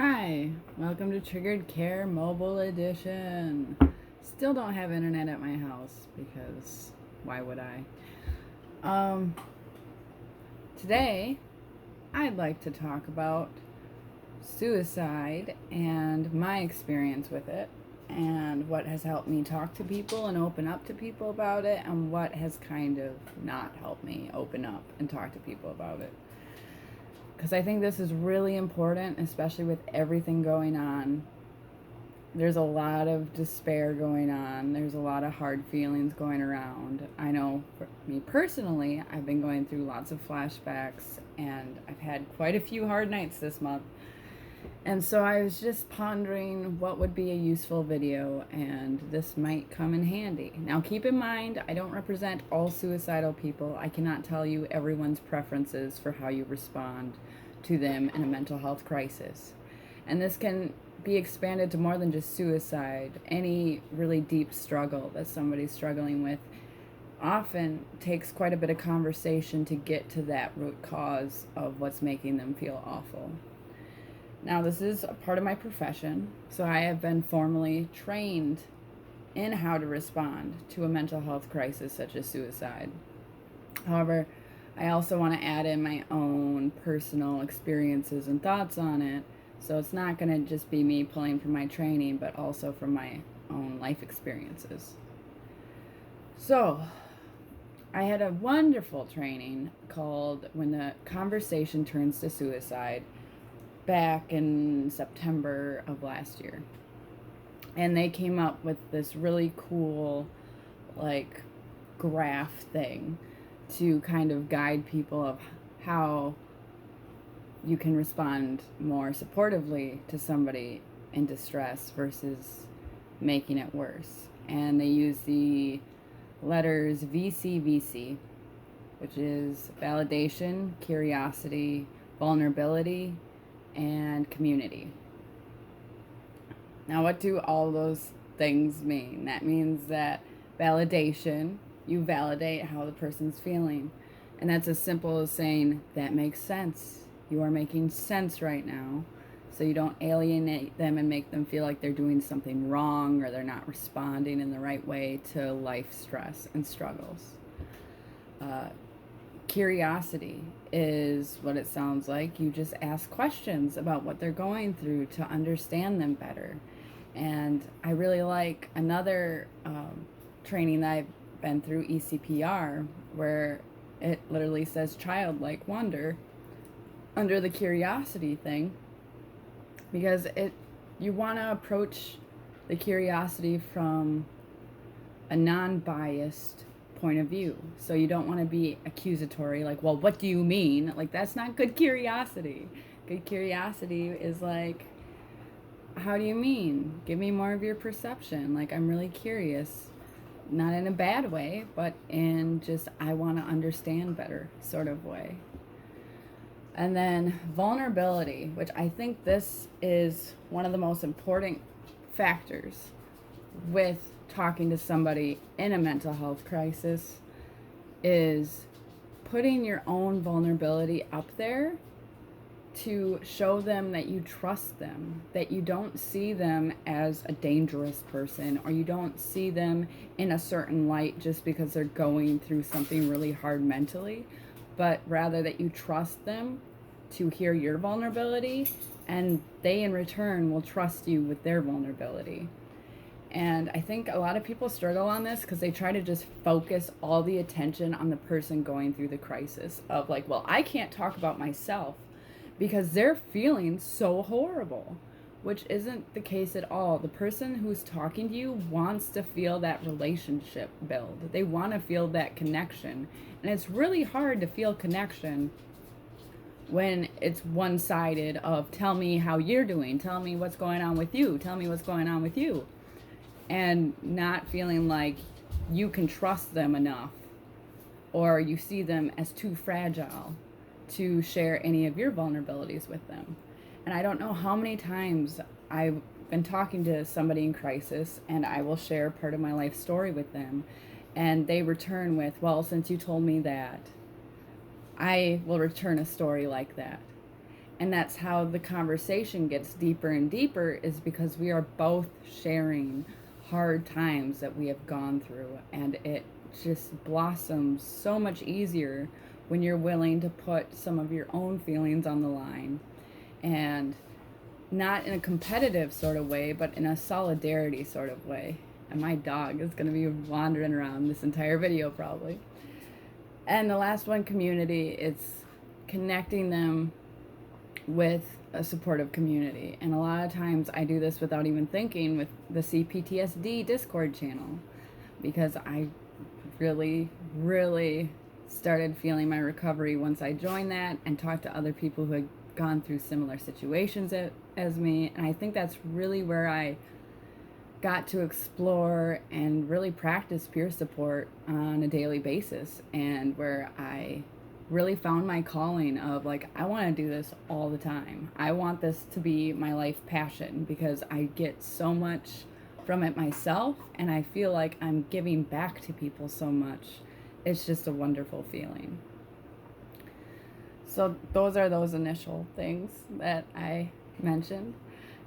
Hi, welcome to Triggered Care Mobile Edition. Still don't have internet at my house because why would I? Um, Today I'd like to talk about suicide and my experience with it and what has helped me talk to people and open up to people about it and what has kind of not helped me open up and talk to people about it. Because I think this is really important, especially with everything going on. There's a lot of despair going on. There's a lot of hard feelings going around. I know for me personally, I've been going through lots of flashbacks and I've had quite a few hard nights this month. And so I was just pondering what would be a useful video, and this might come in handy. Now, keep in mind, I don't represent all suicidal people. I cannot tell you everyone's preferences for how you respond to them in a mental health crisis. And this can be expanded to more than just suicide. Any really deep struggle that somebody's struggling with often takes quite a bit of conversation to get to that root cause of what's making them feel awful. Now, this is a part of my profession, so I have been formally trained in how to respond to a mental health crisis such as suicide. However, I also want to add in my own personal experiences and thoughts on it, so it's not going to just be me pulling from my training, but also from my own life experiences. So, I had a wonderful training called When the Conversation Turns to Suicide back in September of last year. And they came up with this really cool, like, graph thing to kind of guide people of how you can respond more supportively to somebody in distress versus making it worse. And they use the letters VCVC, which is validation, curiosity, vulnerability, and community. Now, what do all those things mean? That means that validation, you validate how the person's feeling. And that's as simple as saying, that makes sense. You are making sense right now. So you don't alienate them and make them feel like they're doing something wrong or they're not responding in the right way to life stress and struggles. Curiosity is what it sounds like. You just ask questions about what they're going through to understand them better. And I really like another training that I've been through, ECPR, where it literally says childlike wonder under the curiosity thing, because you want to approach the curiosity from a non-biased point of view. So you don't want to be accusatory, like, well, what do you mean? Like, that's not good curiosity. Good curiosity is like, how do you mean? Give me more of your perception. Like, I'm really curious. Not in a bad way, but in just, I want to understand better sort of way. And then vulnerability, which I think this is one of the most important factors with talking to somebody in a mental health crisis, is putting your own vulnerability up there to show them that you trust them, that you don't see them as a dangerous person, or you don't see them in a certain light just because they're going through something really hard mentally, but rather that you trust them to hear your vulnerability, and they in return will trust you with their vulnerability. And I think a lot of people struggle on this because they try to just focus all the attention on the person going through the crisis of like, well, I can't talk about myself because they're feeling so horrible, which isn't the case at all. The person who's talking to you wants to feel that relationship build. They want to feel that connection. And it's really hard to feel connection when it's one-sided of, tell me how you're doing, tell me what's going on with you, tell me what's going on with you, and not feeling like you can trust them enough, or you see them as too fragile to share any of your vulnerabilities with them. And I don't know how many times I've been talking to somebody in crisis and I will share part of my life story with them, and they return with, well, since you told me that, I will return a story like that. And that's how the conversation gets deeper and deeper, is because we are both sharing hard times that we have gone through, and it just blossoms so much easier when you're willing to put some of your own feelings on the line, and not in a competitive sort of way, but in a solidarity sort of way. And my dog is going to be wandering around this entire video probably. And the last one, community, it's connecting them with a supportive community. And a lot of times I do this without even thinking, with the CPTSD Discord channel, because I really, really started feeling my recovery once I joined that and talked to other people who had gone through similar situations as me. And I think that's really where I got to explore and really practice peer support on a daily basis, and where I really found my calling of, like, I want to do this all the time. I want this to be my life passion, because I get so much from it myself, and I feel like I'm giving back to people so much. It's just a wonderful feeling. So those are those initial things that I mentioned.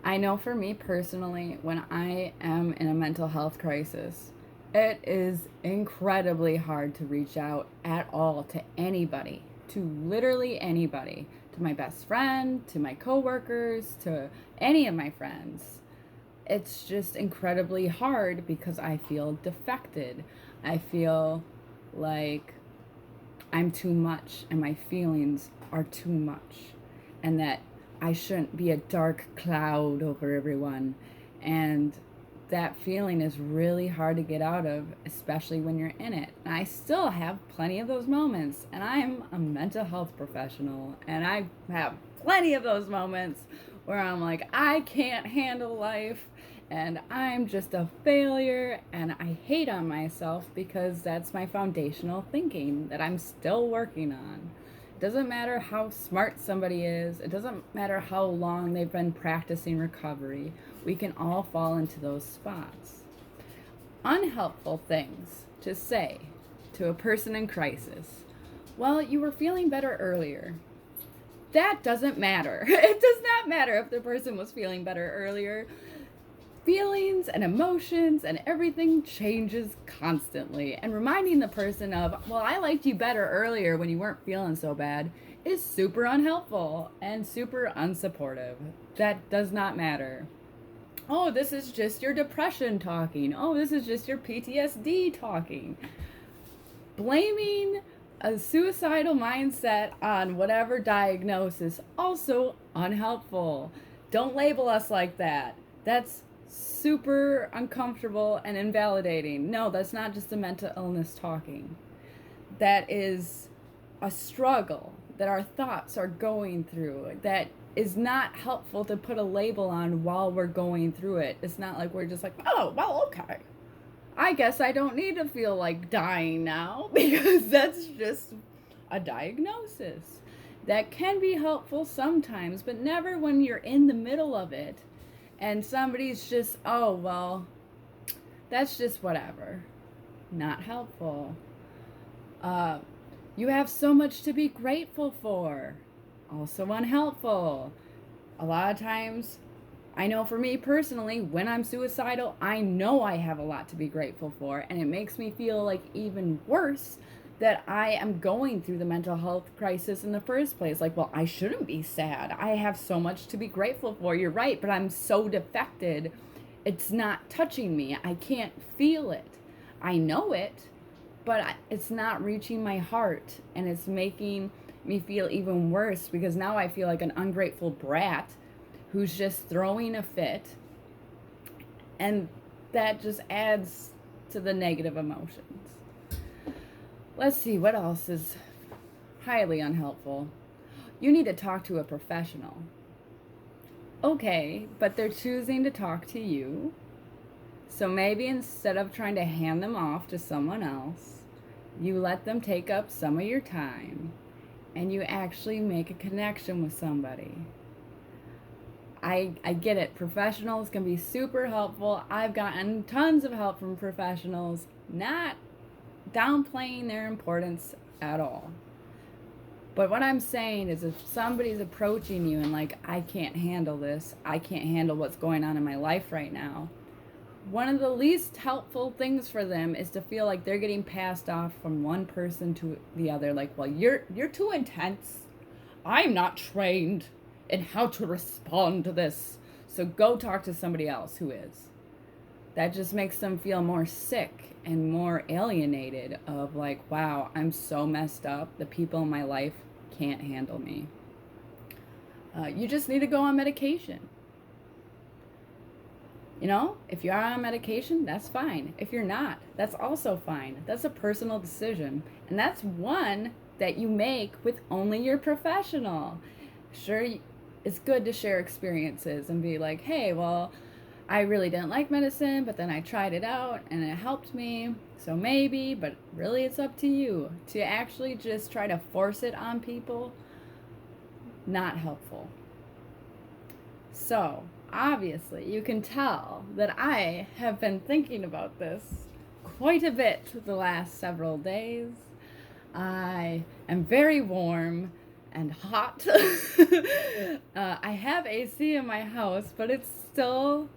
I know for me personally, when I am in a mental health crisis, it is incredibly hard to reach out at all to anybody, to literally anybody, to my best friend, to my coworkers, to any of my friends. It's just incredibly hard because I feel defected. I feel like I'm too much and my feelings are too much, and that I shouldn't be a dark cloud over everyone. And that feeling is really hard to get out of, especially when you're in it. And I still have plenty of those moments, and I'm a mental health professional, and I have plenty of those moments where I'm like, I can't handle life, and I'm just a failure, and I hate on myself, because that's my foundational thinking that I'm still working on. It doesn't matter how smart somebody is. It doesn't matter how long they've been practicing recovery. We can all fall into those spots. Unhelpful things to say to a person in crisis. Well, you were feeling better earlier. That doesn't matter. It does not matter if the person was feeling better earlier. Feelings and emotions and everything changes constantly, and reminding the person of, well, I liked you better earlier when you weren't feeling so bad, is super unhelpful and super unsupportive. That does not matter. Oh, this is just your depression talking. Oh, this is just your PTSD talking. Blaming a suicidal mindset on whatever diagnosis, also unhelpful. Don't label us like that. That's super uncomfortable and invalidating. No, that's not just a mental illness talking. That is a struggle that our thoughts are going through, that is not helpful to put a label on while we're going through it. It's not like we're just like, oh, well, okay, I guess I don't need to feel like dying now, because that's just a diagnosis. That can be helpful sometimes, but never when you're in the middle of it and somebody's just, oh, well, that's just whatever. Not helpful. You have so much to be grateful for. Also unhelpful. A lot of times, I know for me personally, when I'm suicidal, I know I have a lot to be grateful for, and it makes me feel like even worse that I am going through the mental health crisis in the first place. Like, well, I shouldn't be sad. I have so much to be grateful for. You're right, but I'm so defected. It's not touching me. I can't feel it. I know it, but it's not reaching my heart, and it's making me feel even worse, because now I feel like an ungrateful brat who's just throwing a fit, and that just adds to the negative emotions. Let's see, what else is highly unhelpful? You need to talk to a professional. Okay, but they're choosing to talk to you. So maybe instead of trying to hand them off to someone else, you let them take up some of your time, and you actually make a connection with somebody. I get it. Professionals can be super helpful. I've gotten tons of help from professionals, not downplaying their importance at all. But what I'm saying is, if somebody's approaching you and like, I can't handle this, I can't handle what's going on in my life right now, one of the least helpful things for them is to feel like they're getting passed off from one person to the other. Like, well, you're too intense. I'm not trained in how to respond to this. So go talk to somebody else who is. That just makes them feel more sick and more alienated of like, wow, I'm so messed up. The people in my life can't handle me. You just need to go on medication. You know, if you're on medication, that's fine. If you're not, that's also fine. That's a personal decision. And that's one that you make with only your professional. Sure, it's good to share experiences and be like, hey, well, I really didn't like medicine, but then I tried it out and it helped me. So maybe, but really it's up to you. To actually just try to force it on people, not helpful. So, obviously, you can tell that I have been thinking about this quite a bit the last several days. I am very warm and hot. I have AC in my house, but it's still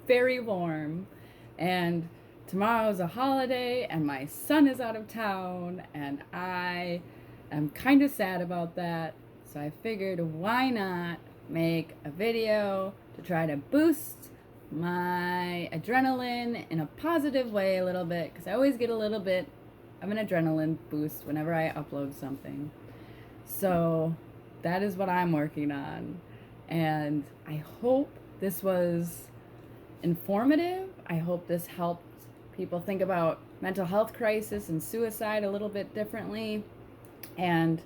very warm. And tomorrow's a holiday, and my son is out of town, and I am kind of sad about that. So I figured, why not make a video to try to boost my adrenaline in a positive way a little bit, because I always get a little bit of an adrenaline boost whenever I upload something. So that is what I'm working on, and I hope this was informative. I hope this helped people think about mental health crisis and suicide a little bit differently, and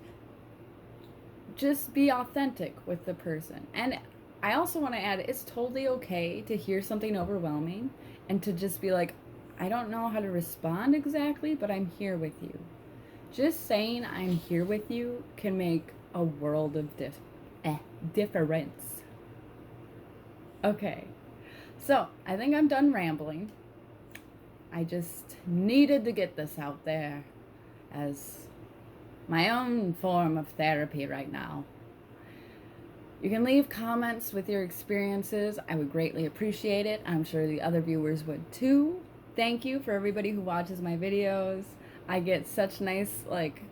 just be authentic with the person. And I also want to add, it's totally okay to hear something overwhelming and to just be like, I don't know how to respond exactly, but I'm here with you. Just saying I'm here with you can make a world of difference. Okay, so I think I'm done rambling. I just needed to get this out there as my own form of therapy right now. You can leave comments with your experiences. I would greatly appreciate it. I'm sure the other viewers would too. Thank you for everybody who watches my videos. I get such nice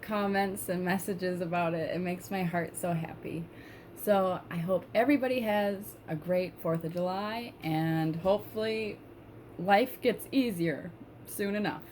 comments and messages about it. It makes my heart so happy. So I hope everybody has a great 4th of July, and hopefully life gets easier soon enough.